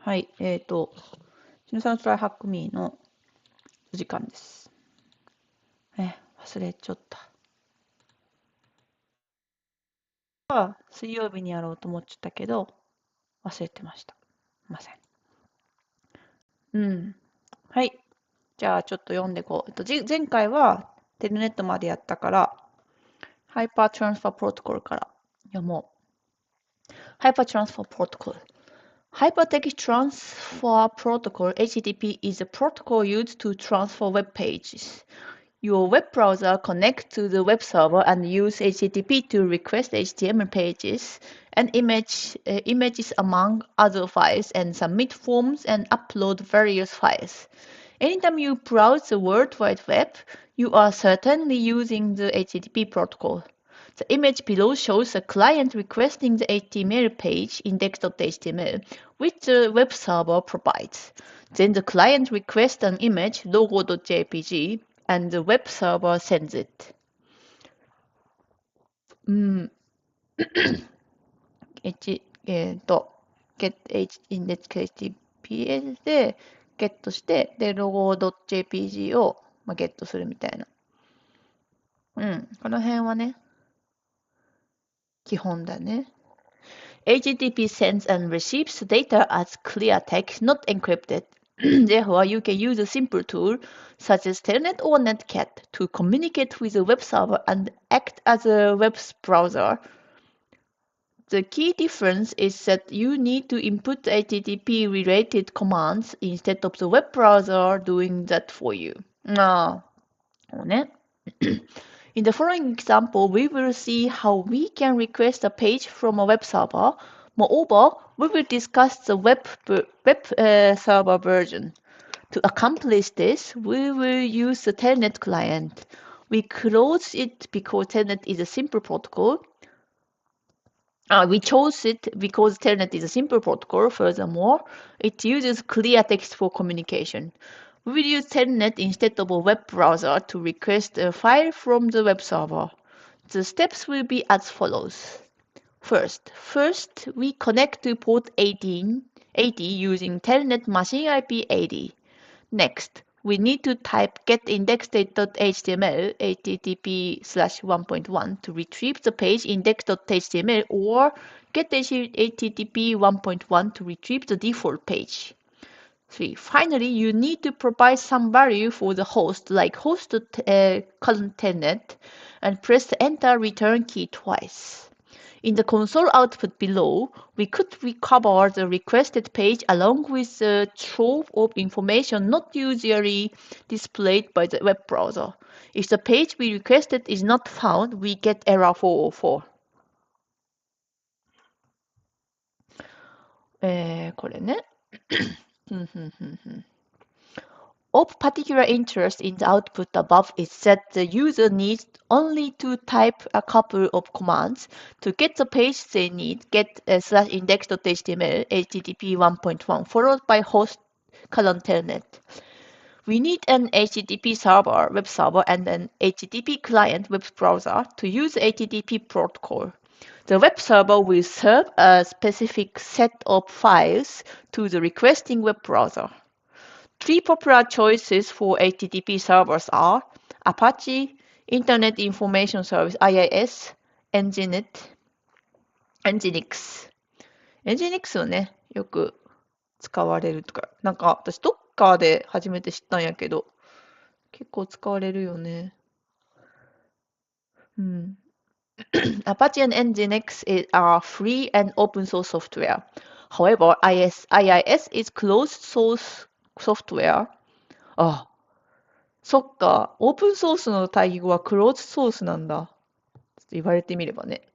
はい、しのさのTryHackMeのお時間です。忘れちゃった。水曜日にやろうと思っちゃったけど、忘れてました。すいません。はい。じゃあ、ちょっと読んでいこう。前回はテルネットまでやったから、ハイパートランスファープロトコルから読もう。ハイパートランスファープロトコル。Hypertext Transfer Protocol (HTTP) is a protocol used to transfer web pages. Your web browser connects to the web server and uses HTTP to request HTML pages and images among other files and submit forms and upload various files. Anytime you browse the World Wide Web, you are certainly using the HTTP protocol. The image below shows a client requesting the HTML page index.html, which the web server provides. Then the client requests an image logo.jpg, and the web server sends it. get index.html でゲットして、で、logo.jpg を、ゲットするみたいな。この辺はね、基本だね。HTTP sends and receives data as clear text, not encrypted. Therefore, you can use a simple tool such as Telnet or Netcat to communicate with the web server and act as a web browser. The key difference is that you need to input the HTTP-related commands instead of the web browser doing that for you. そうね。In the following example, we will see how we can request a page from a web server. Moreover, we will discuss the web server version. To accomplish this, we will use the Telnet client. We close it because Telnet is a simple protocol. We chose it because Telnet is a simple protocol. Furthermore, it uses clear text for communication. We will use Telnet instead of a web browser to request a file from the web server. The steps will be as follows. First, we connect to port 80 using Telnet machine IP 80. Next, we need to type getIndexed.html http/1.1 to retrieve the page index.html or get http 1.1 to retrieve the default page. 3. Finally, you need to provide some value for the host, like host colon telnet, and press the enter return key twice. In the console output below, we could recover the requested page along with the trove of information not usually displayed by the web browser. If the page we requested is not found, we get error 404. これね。Of particular interest in the output above is that the user needs only to type a couple of commands to get the page they need, get/index.html http 1.1 followed by host colon telnet. We need an HTTP server, web server, and an HTTP client web browser to use the HTTP protocol. The web server will serve a specific set of files to the requesting web browser. Three popular choices for HTTP servers are Apache, Internet Information Service (IIS), Nginx。Nginx はね、よく使われるとか、なんか私 Docker で初めて知ったんやけど、結構使われるよね。Apache and Nginx are free and open source software. However, IIS is closed source software. そっか、オープンソースの対義語はクローズソースなんだ。ちょっと言われてみればね。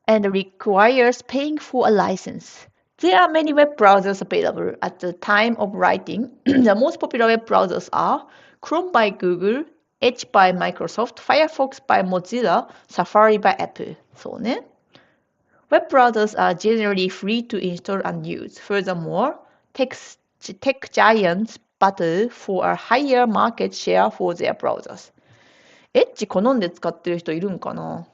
And requires paying for a license. There are many web browsers available at the time of writing. The most popular web browsers are Chrome by Google, Edge by Microsoft, Firefox by Mozilla, Safari by Apple. そうね。Web browsers are generally free to install and use. Furthermore, tech giants battle for a higher market share for their browsers. エッジ好んで使ってる人いるんかな？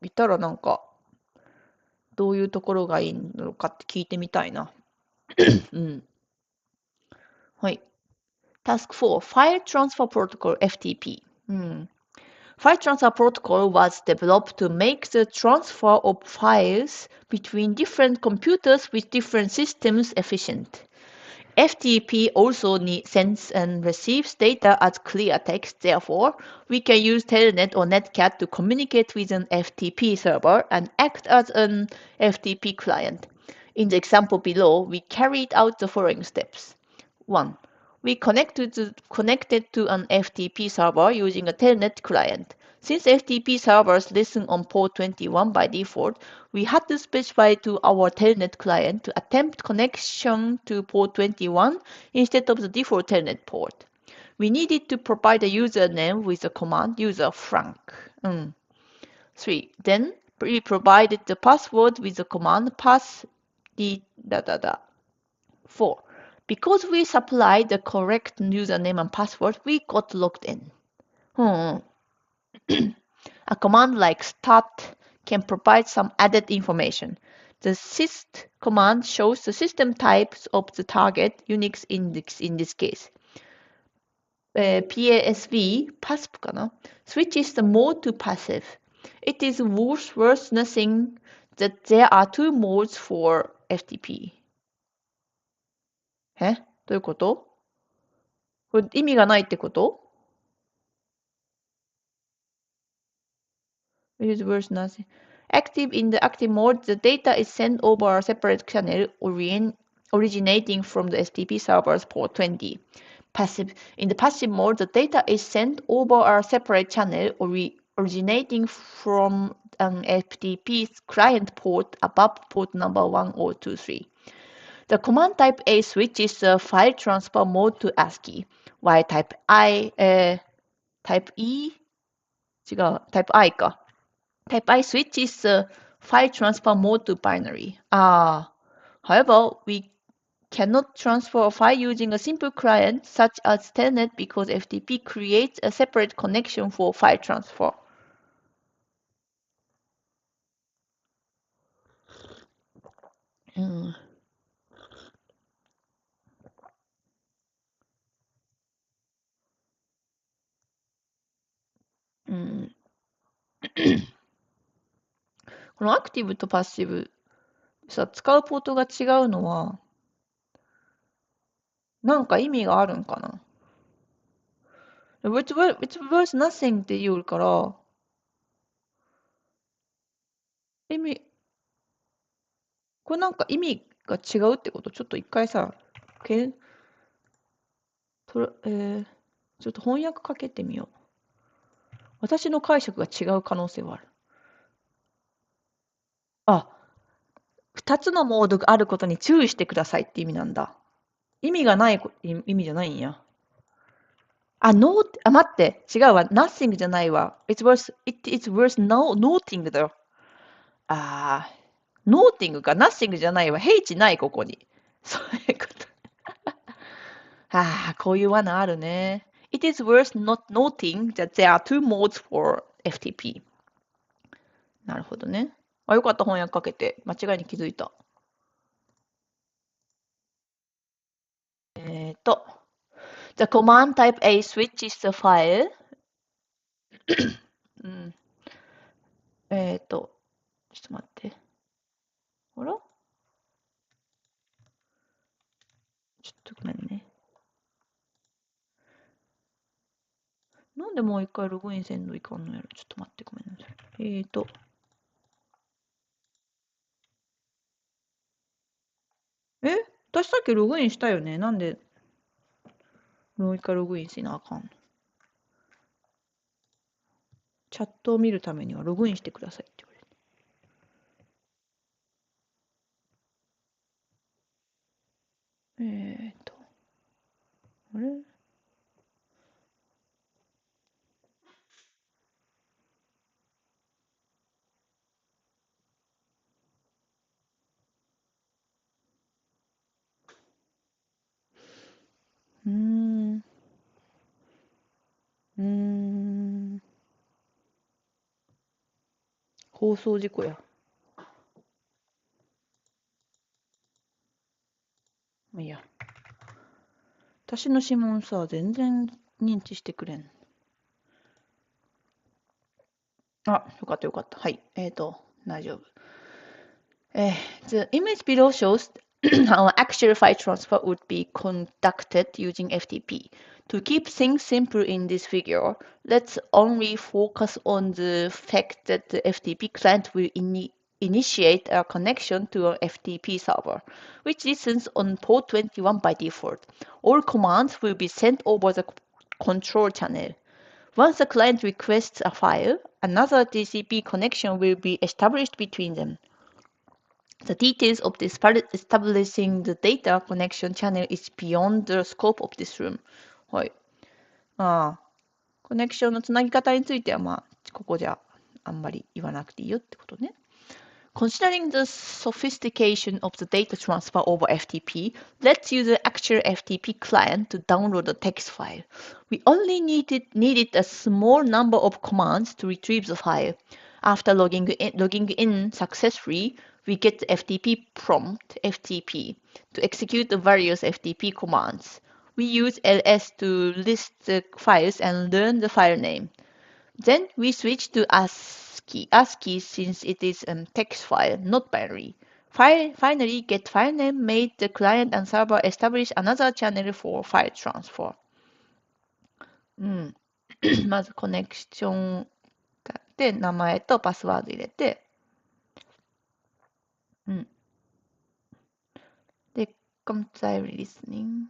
いたらなんかどういうところがいいのかって聞いてみたいな。うん。はい。Task 4 File Transfer Protocol FTP、うん、File Transfer Protocol was developed to make the transfer of files between different computers with different systems efficient. FTP also sends and receives data as clear text. Therefore, we can use Telnet or Netcat to communicate with an FTP server and act as an FTP client. In the example below, we carried out the following steps. 1. We connected to an FTP server using a Telnet client. Since FTP servers listen on port 21 by default, we had to specify to our Telnet client to attempt connection to port 21 instead of the default Telnet port. We needed to provide a username with the command user frank. 3. Then we provided the password with the command pass the 4. Because we supplied the correct username and password, we got logged in. A command like start can provide some added information. The syst command shows the system types of the target Unix index in this case. PASV, PASP かな switches the mode to passive. It is worth nothing that there are two modes for FTP. どういうこと？これ意味がないってこと？ It is worth nothing. Active in the active mode, the data is sent over a separate channel originating from the FTP server's port 20. Passive. In the passive mode, the data is sent over a separate channel originating from an FTP client port above port number 1023. The command type A switches the file transfer mode to ASCII, while type E 違う、type I か。Type I switches the file transfer mode to binary. However, we cannot transfer a file using a simple client such as Telnet because FTP creates a separate connection for file transfer. このアクティブとパッシブさ、使うポートが違うのは、なんか意味があるんかな？ It's worth nothing って言うから、これなんか意味が違うってこと？ちょっと一回さ、ちょっと翻訳かけてみよう。私の解釈が違う可能性はある。2つのモードがあることに注意してくださいって意味なんだ。意味がない意味じゃないんや。待って、違うわ。nothing じゃないわ。it's worth noting だよ。noting か nothing じゃないわ。平地ない、ここに。そういうこと。こういう罠あるね。It is worth not noting that there are two modes for FTP。なるほどね。よかった、翻訳かけて。間違いに気づいた。The command type A switches the file ちょっと待って。あらちょっとごめんね。なんでもう一回ログインせんのいかんのやろ。ちょっと待って、ごめんなさい。私さっきログインしたよね。なんでもう一回ログインしなあかんの？チャットを見るためにはログインしてくださいって言われて。あれ放送事故や。いいや。私の指紋さ、全然認知してくれん。あ、よかったよかった。はい。大丈夫。The image below shows how actual file transfer would be conducted using FTP. To keep things simple in this figure, let's only focus on the fact that the FTP client will initiate a connection to an FTP server, which listens on port 21 by default. All commands will be sent over the control channel. Once the client requests a file, another TCP connection will be established between them. The details of this establishing the data connection channel is beyond the scope of this room. はい。ああ、コネクションのつなぎ方については、まあ、ここじゃあんまり言わなくていいよってことね。Considering the sophistication of the data transfer over FTP, let's use the actual FTP client to download the text file. We only needed a small number of commands to retrieve the file. After logging in successfully, we get the FTP prompt, FTP, to execute the various FTP commands. We use ls to list the files and learn the file name. Then we switch to ASCII since it is a text file, not binary. Finally, get file name made the client and server establish another channel for file transfer. うん。まずコネクションで名前とパスワード入れて、うん。で、compile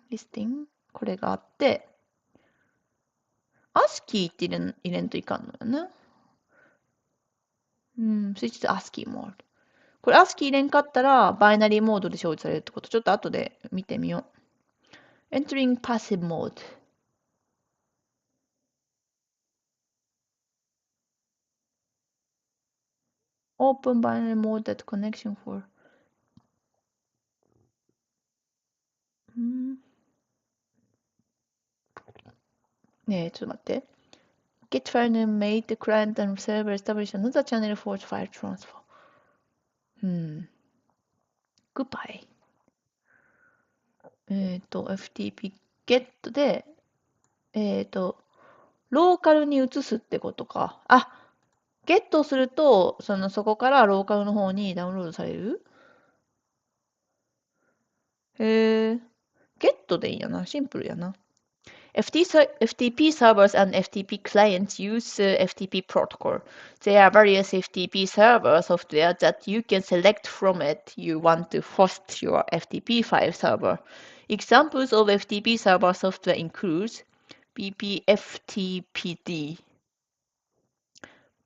listing これがあって、ASCII って入れんといかんのよね。うん、スイッチと ASCII モード。これ ASCII 入れんかったら、バイナリーモードで表示されるってこと、ちょっと後で見てみよう。Entering passive mode. Open binary mode that connection for. ねえ、ちょっと待って。Get file name made the client and server establish another channel for file transfer. Goodbye. FTP get で、ローカルに移すってことか。あ、ゲットすると、そこからローカルの方にダウンロードされる。へえ、ゲットでいいやな。シンプルやな。FTP servers and FTP clients use the FTP protocol. There are various FTP server software that you can select from it you want to host your FTP file server. Examples of FTP server software includes BPFTPD,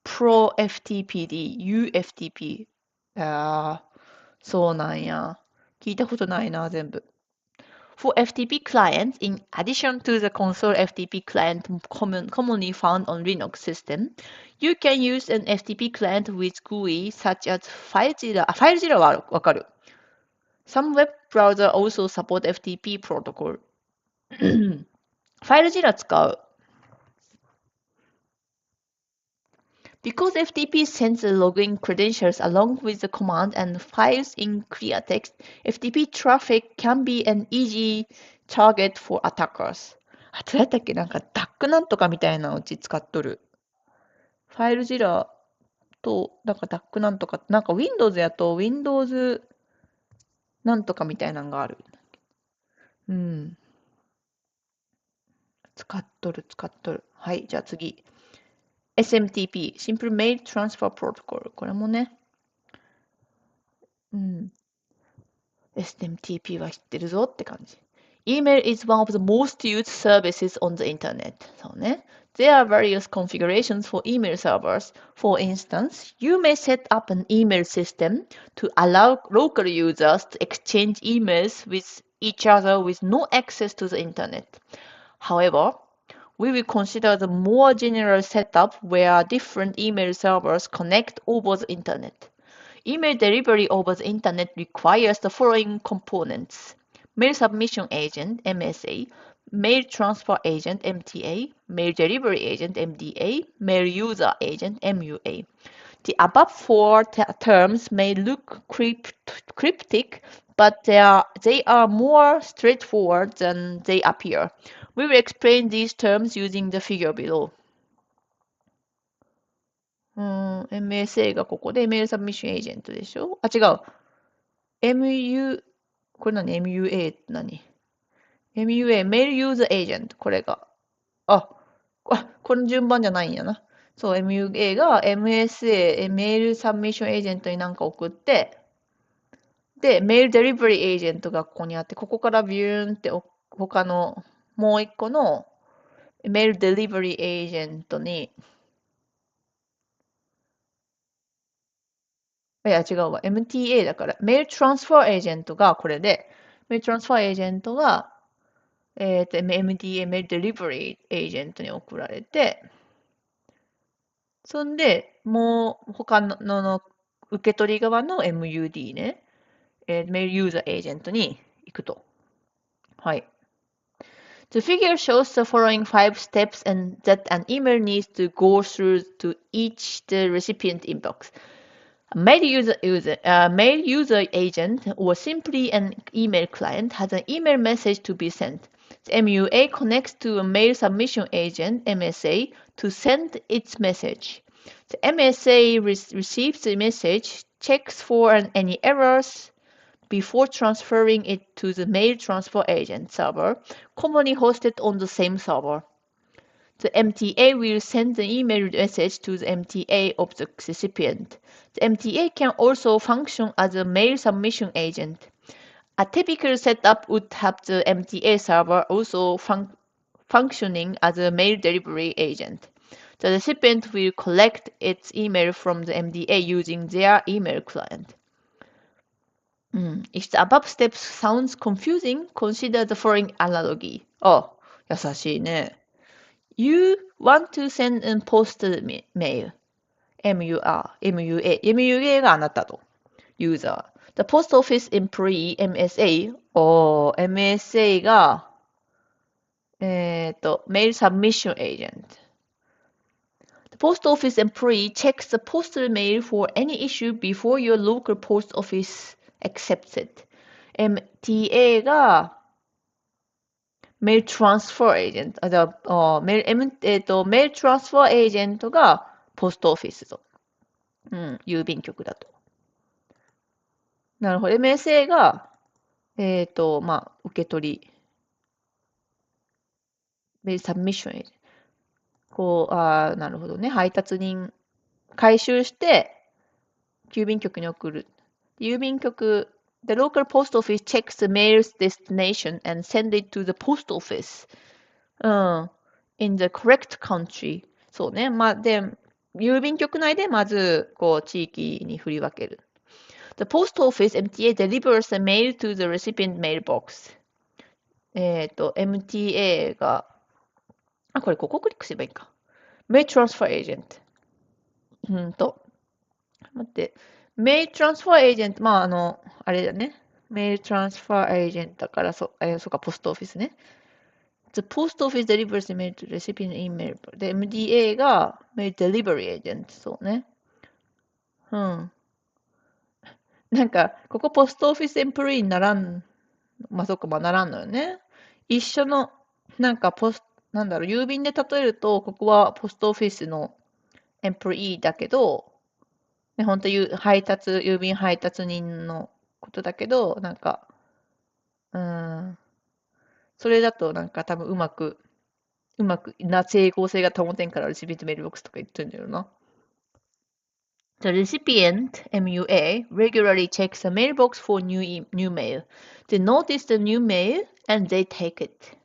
ProFTPD, UFTP. ああ、そうなんや。聞いたことないな、全部。For FTP clients, in addition to the console FTP client commonly found on Linux system, you can use an FTP client with GUI such as FileZilla. あ、FileZilla はわかる。Some web browser also support FTP protocol. FileZilla 使う。Because FTP sends the login credentials along with the command and files in clear text, FTP traffic can be an easy target for attackers. あ、どうやったっけ、なんかダックなんとかみたいなのうち使っとる。ファイルジラと、なんかダックなんとか、なんか Windows やと Windows なんとかみたいなのがある。うん。使っとる、使っとる。はい、じゃあ次。SMTP、Simple Mail Transfer Protocol。これもね。うん。SMTP は知ってるぞって感じ。Email is one of the most used services on the internet. そうね。There are various configurations for email servers. For instance, you may set up an email system to allow local users to exchange emails with each other with no access to the internet. However, we will consider the more general setup where different email servers connect over the internet. Email delivery over the internet requires the following components: Mail Submission Agent (MSA), Mail Transfer Agent (MTA), Mail Delivery Agent (MDA), Mail User Agent (MUA). The above four terms may look cryptic, but they are more straightforward than they appear. We will explain these terms using the figure below. MSA がここで、メールサブミッションエージェントでしょあ、違う。MU、これ何 ?MUA って何 ?MUA、メールユーザーエージェント。これが。この順番じゃないんやな。そう、MUA が MSA、メールサブミッションエージェントになんか送って、で、メールデリバリーエージェントがここにあって、ここからビューンって他のもう一個のメールデリバリーエージェントに、いや違うわ、MTA だから、メールトランスファーエージェントがこれで、メールトランスファーエージェントが、MTA、メールデリバリーエージェントに送られて、そんで、もう他の受け取り側の MUD ね、メールユーザーエージェントに行くと。はい。The figure shows the following 5 steps and that an email needs to go through to each the recipient inbox. A mail user agent or simply an email client has an email message to be sent. The MUA connects to a mail submission agent (MSA) to send its message. The MSA receives the message, checks for any errors before transferring it to the mail transfer agent server, commonly hosted on the same server. The MTA will send the email message to the MTA of the recipient. The MTA can also function as a mail submission agent. A typical setup would have the MTA server also functioning as a mail delivery agent. The recipient will collect its email from the MTA using their email client. If the above steps sounds confusing, consider the following analogy. 優しいね。You want to send a postal mail. MUA があなたと。ユーザー。The post office employee, MSA, MSA が、mail submission agent. The post office employee checks the postal mail for any issue before your local post office accepts it. MTA が、メールトランスファーエージェント。メールトランスファーエージェントがポストオフィスと。郵便局だと。なるほど。MSA が、受け取り。メールサブミッションエージェント。なるほどね。配達人、回収して、郵便局に送る。郵便局、The local post office checks the mail's destination and send it to the post office. in the correct country. そうね。で、郵便局内でまず、地域に振り分ける。The post office MTA delivers the mail to the recipient mailbox. MTA が、これここクリックすればいいか。Mail transfer agent. 待って。Mail transfer agent、あれだね。Mail transfer agent だから、そうか、ポストオフィスね。The post office delivers the mail to the recipient email. で、MDA が mail delivery agent。そうね。なんか、ここポストオフィスエンプロイーにならん。そうか、ならんのよね。一緒の、なんか郵便で例えると、ここはポストオフィスのエンプロイーだけど、本当郵便配達人のことだけど、なんか、それだとなんか多分うまく整合性が保てんからレシピエントメールボックスとか言ってるんだよな。The recipient, MUA, regularly checks the mailbox for new mail. They notice the new mail and they take it.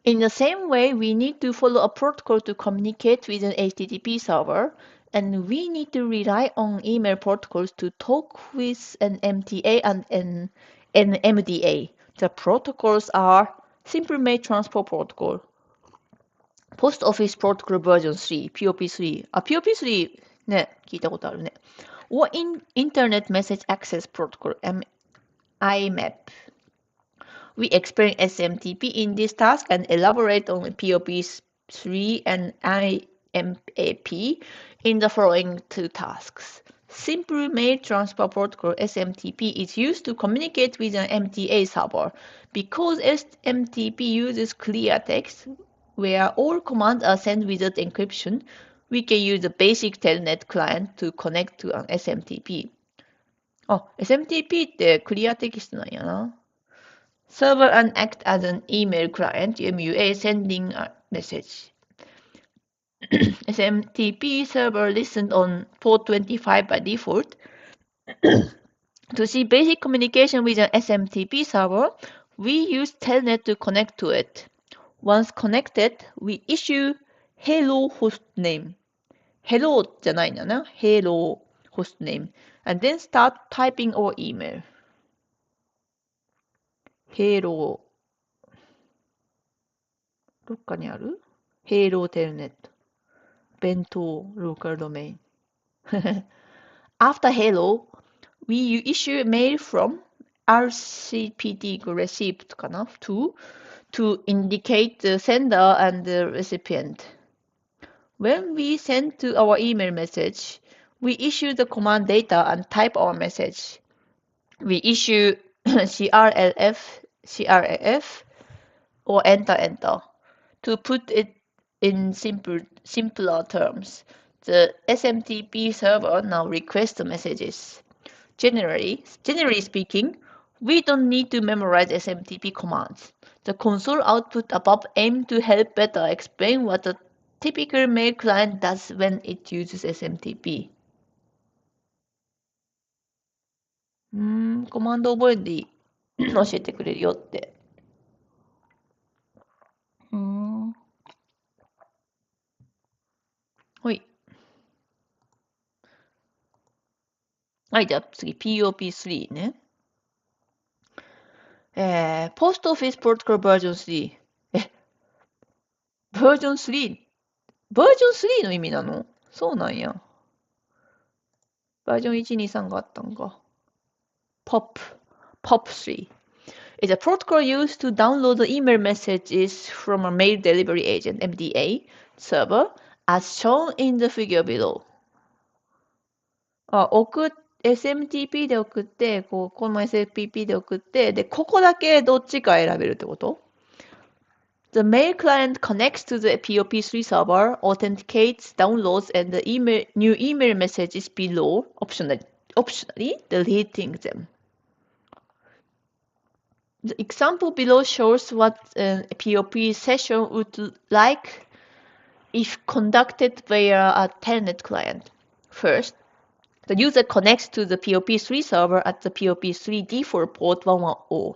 In the same way, we need to follow a protocol to communicate with an HTTP server, and we need to rely on email protocols to talk with an MTA and an MDA. The protocols are Simple Mail Transport Protocol, Post Office Protocol version 3, POP3. POP3 ね、聞いたことあるね。or Internet Message Access Protocol, IMAP. We explain SMTP in this task and elaborate on POP3 and MAP in the following two tasks. Simple Mail Transfer Protocol (SMTP) is used to communicate with an MTA server. Because SMTP uses clear text, where all commands are sent without encryption, we can use a basic telnet client to connect to an SMTP. あ、SMTP ってクリアテキストなんやな。Server and act as an email client, MUA, sending a message. SMTP server listened on port 25 by default. To see basic communication with an SMTP server, we use Telnet to connect to it. Once connected, we issue hello hostname. Hello じゃないんだな。Hello hostname. And then start typing our email. Hello. どっかにある ?Hello Telnet. 弁当 local domain. After hello, we issue mail from RCPT receipt かな to indicate the sender and the recipient. When we send to our email message, we issue the command data and type our message. We issue CRLF or enter. To put it in simpler terms, the SMTP server now requests the messages. Generally speaking, we don't need to memorize SMTP commands. The console output above aim to help better explain what a typical mail client does when it uses SMTP. コマンド覚えていい教えてくれるよって。ほい。はい、じゃあ次 POP3 ね。Post Office Protocol Version 3。バージョン 3? バージョン3の意味なの？そうなんや。バージョン1、2、3があったんか。POP3 is a protocol used to download the email messages from a mail delivery agent (MDA) server, as shown in the figure below. SMTP で送って、この SMTP で送って、で、ここだけどっちか選べるってこと？ The mail client connects to the POP3 server, authenticates, downloads, and the new email messages below, optionally deleting them. The example below shows what a POP session would like if conducted via a telnet client. First, the user connects to the POP3 server at the POP3 default port 110.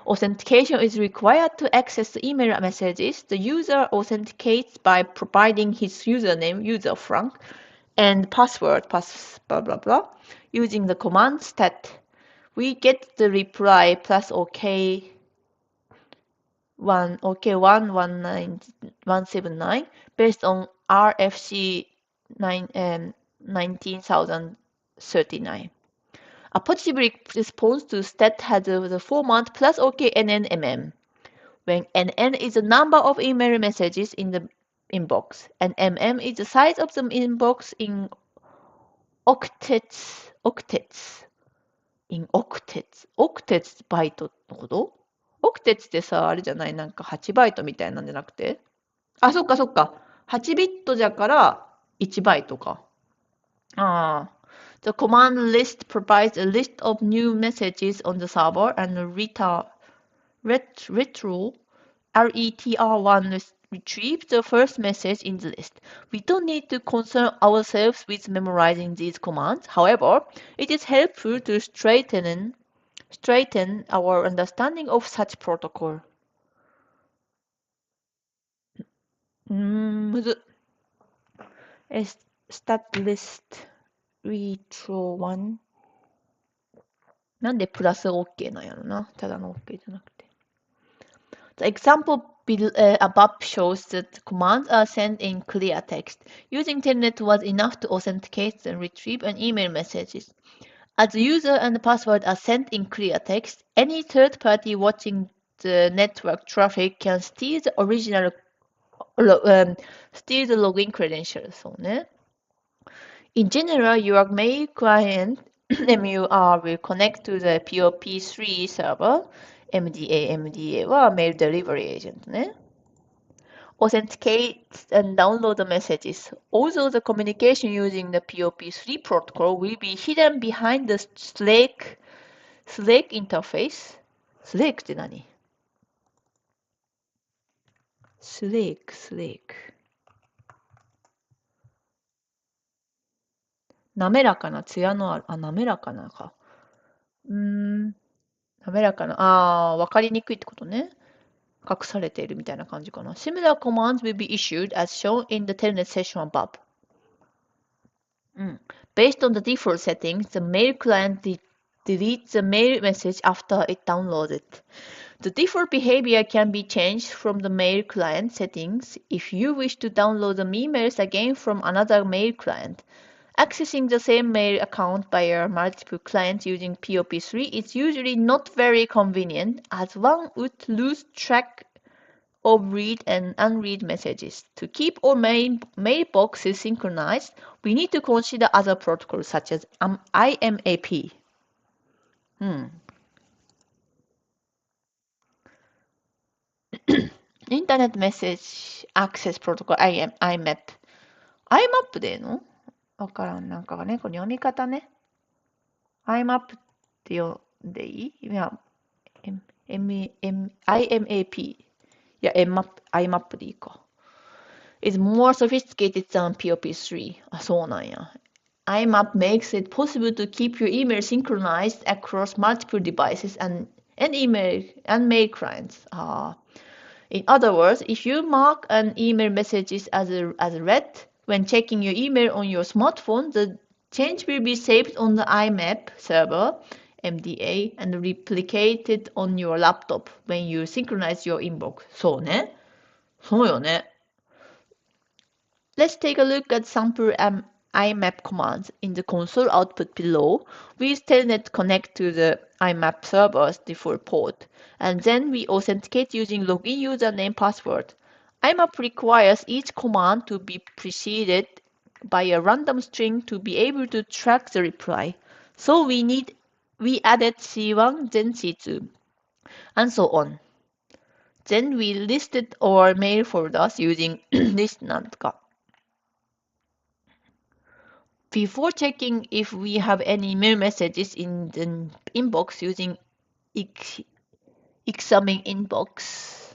Authentication is required to access the email messages. The user authenticates by providing his username, user Frank, and password, blah blah blah, using the command stat. We get the reply plus OK 179 based on RFC 19039. A positive response to stat has the format plus OK NNMM, when NN is the number of email messages in the inbox, and MM is the size of the inbox in octets. octets バイトのこと？ octets ってさ、あれじゃない？なんか8バイトみたいなんじゃなくて？あ、そっかそっか。8ビットじゃから1バイトか。The command list provides a list of new messages on the server and retr1 retrieves the first message in the list. We don't need to concern ourselves with memorizing these commands. However, it is helpful to straighten our understanding of such protocol. むずっ。stat list retro1 なんでプラス OK なんやろな。ただの OK じゃなくて。The example above shows that the commands are sent in clear text. Using Telnet was enough to authenticate and retrieve an email messages. As the user and the password are sent in clear text, any third party watching the network traffic can steal the original steal the login credentials. そうね。In general, your mail client MUR will connect to the POP3 server. MDA は Mail Delivery Agent ね。Authenticate and download the messages. Although the communication using the POP3 protocol will be hidden behind the Slack interface. Slack って何？ Slack。滑らかな、艶のある、滑らかなか。滑らかな、わかりにくいってことね。隠されているみたいな感じかな。Similar commands will be issued as shown in the telnet session above. Based on the default settings, the mail client deletes the mail message after it downloads it. The default behavior can be changed from the mail client settings if you wish to download the emails again from another mail client. Accessing the same mail account via multiple clients using POP3 is usually not very convenient, as one would lose track of read and unread messages. To keep our mailboxes synchronized, we need to consider other protocols such as IMAP. Internet Message Access Protocol IMAP。IMAP でいいの？わからん。なんかね、この読み方ね。IMAP って読んでいい？いや、IMAP。いや、IMAP でいいか。is more sophisticated than POP3. あ、そうなんや。IMAP makes it possible to keep your email synchronized across multiple devices and mail clients. In other words, if you mark an email messages as read when checking your email on your smartphone, the change will be saved on the IMAP server, MDA, and replicated on your laptop when you synchronize your inbox. そうね。そうよね。Let's take a look at sample IMAP commands in the console output below. We telnet connect to the IMAP server's default port, and then we authenticate using login username password. IMAP requires each command to be preceded by a random string to be able to track the reply. So we added C1, then C2, and so on. Then we listed our mail folders using list なんとか。Before checking if we have any mail messages in the inbox using examine inbox.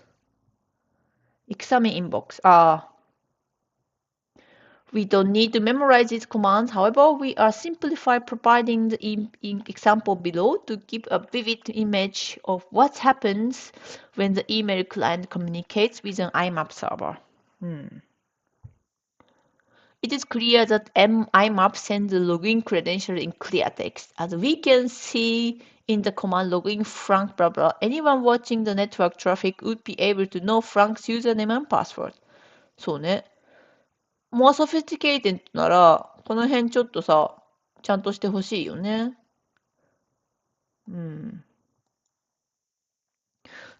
We don't need to memorize these commands. However, we are simplified providing the example below to give a vivid image of what happens when the email client communicates with an IMAP server. It is clear that IMAP sends the login credential in clear text. As we can see in the command login Frank blah blah, anyone watching the network traffic would be able to know Frank's username and password. そうね。more sophisticated なら、この辺ちょっとさ、ちゃんとしてほしいよね。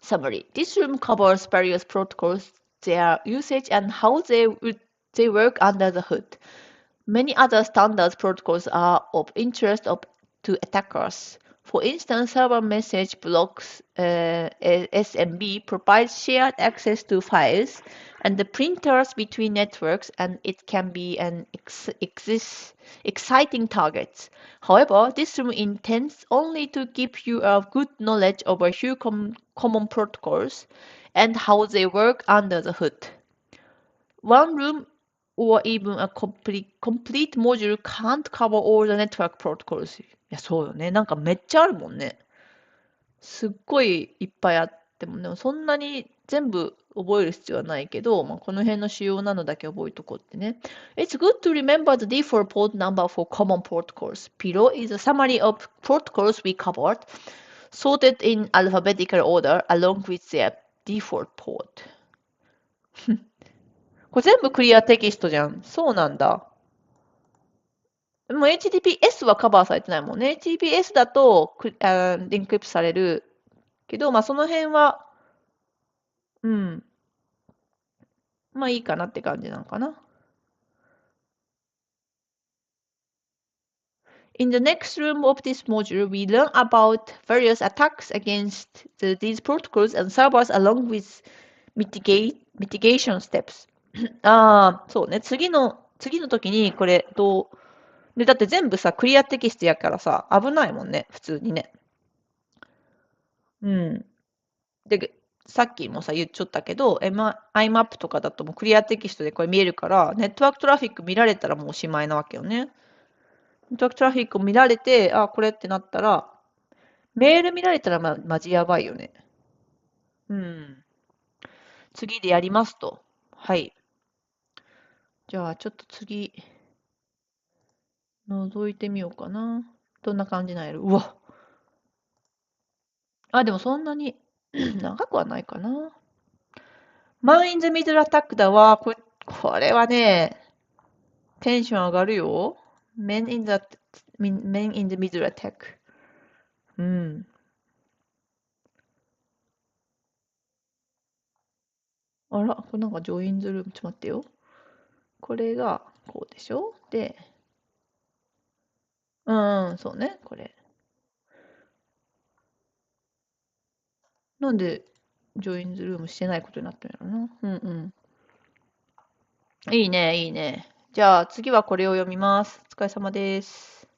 Summary. This room covers various protocols, their usage, and how they work under the hood. Many other standard protocols are of interest to attackers. For instance, server message blocks SMB provides shared access to files and the printers between networks, and it can be an exciting target. However, this room intends only to give you a good knowledge of a few common protocols and how they work under the hood. One room or even a complete module can't cover all the network protocols. いや、そうよね。なんかめっちゃあるもんね。すっごいいっぱいあっても、でもそんなに全部覚える必要はないけど、この辺の主要なのだけ覚えとこうってね。It's good to remember the default port number for common protocols. Below is a summary of protocols we covered, sorted in alphabetical order along with their default port. これ全部クリアテキストじゃん。そうなんだ。もう HTTPS はカバーされてないもんね。HTTPS だとエンクリプトされるけど、その辺は、まあいいかなって感じなのかな。In the next room of this module, we learn about various attacks against these protocols and servers along with mitigation steps. ああ、そうね。次の時にこれどう、で、だって全部さ、クリアテキストやからさ、危ないもんね、普通にね。うん。で、さっきもさ、言っちゃったけど、IMAP とかだともうクリアテキストでこれ見えるから、ネットワークトラフィック見られたらもうおしまいなわけよね。ネットワークトラフィック見られて、あ、これってなったら、メール見られたらマジやばいよね。うん。次でやりますと。はい。じゃあ、ちょっと次、覗いてみようかな。どんな感じなんやろ。うわ。あ、でもそんなに長くはないかな。マン・イン・ザ・ミドル・アタックだわ。これはね、テンション上がるよ。Men in the Middle Attack。うん。あら、これなんかジョインズルーム。ちょっと待ってよ。これがこうでしょで、うん、そうね、これ。なんで、ジョインズルームしてないことになったんやろな。うんうん。いいね、いいね。じゃあ次はこれを読みます。お疲れ様です。